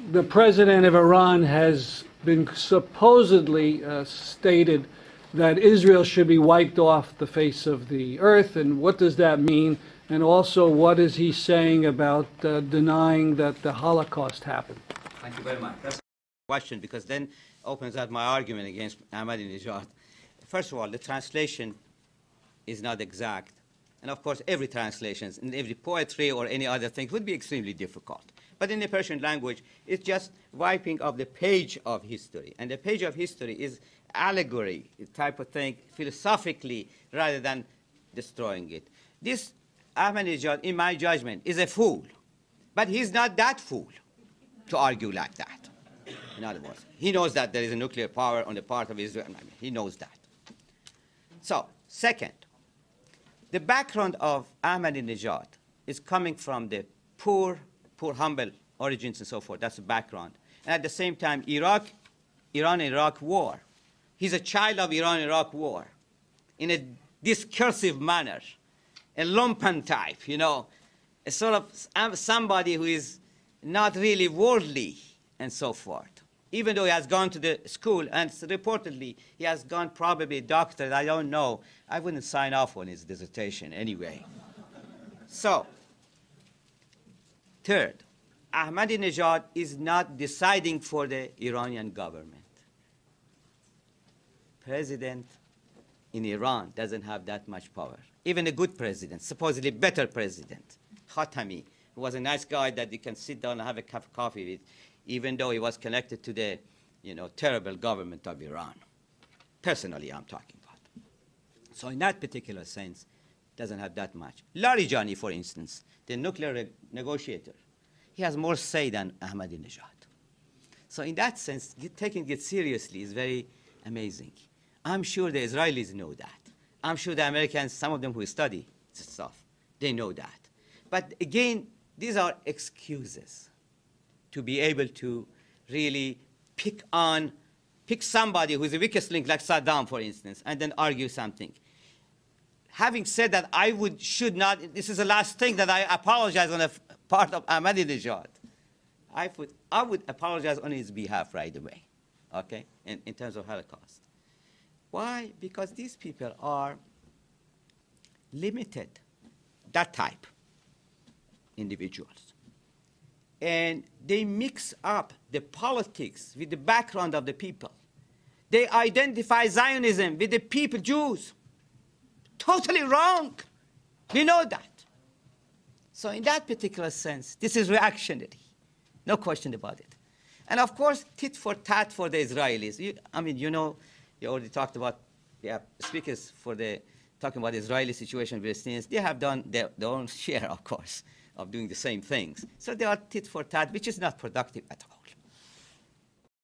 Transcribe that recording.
the president of Iran has been supposedly stated that Israel should be wiped off the face of the earth, and what does that mean? And also, what is he saying about denying that the Holocaust happened? Thank you very much. That's a question, because then opens up my argument against Ahmadinejad. First of all, the translation is not exact. And of course, every translation, in every poetry or any other thing, would be extremely difficult. But in the Persian language, it's just wiping of the page of history. And the page of history is allegory type of thing, philosophically, rather than destroying it. This Ahmadinejad, in my judgment, is a fool. But he's not that fool to argue like that. In other words, he knows that there is a nuclear power on the part of Israel. I mean, he knows that. So, second, the background of Ahmadinejad is coming from the poor, humble origins and so forth. That's the background. And at the same time, Iran-Iraq war. He's a child of Iran-Iraq war in a discursive manner, a lumpen type, you know, a sort of somebody who is not really worldly and so forth. Even though he has gone to the school, and reportedly he has gone probably a doctorate, I don't know. I wouldn't sign off on his dissertation anyway. So, third, Ahmadinejad is not deciding for the Iranian government. President in Iran doesn't have that much power. Even a good president, supposedly better president, Khatami, who was a nice guy that you can sit down and have a cup of coffee with, even though he was connected to the, terrible government of Iran. Personally, I'm talking about. So in that particular sense, doesn't have that much. Larijani, for instance, the nuclear negotiator, he has more say than Ahmadinejad. So in that sense, taking it seriously is very amazing. I'm sure the Israelis know that. I'm sure the Americans, some of them who study this stuff, they know that. But again, these are excuses to be able to really pick somebody who is the weakest link, like Saddam, for instance, and then argue something. Having said that, should not, this is the last thing that I apologize on the part of Ahmadinejad. I would apologize on his behalf right away, okay, in terms of Holocaust. Why? Because these people are limited, that type individuals. And they mix up the politics with the background of the people. They identify Zionism with the people, Jews. Totally wrong. We know that. So in that particular sense, this is reactionary. No question about it. And of course, tit for tat for the Israelis. You already talked about, speakers talking about the Israeli situation with Palestinians. They have done their own share, of course, of doing the same things. So they are tit for tat, which is not productive at all.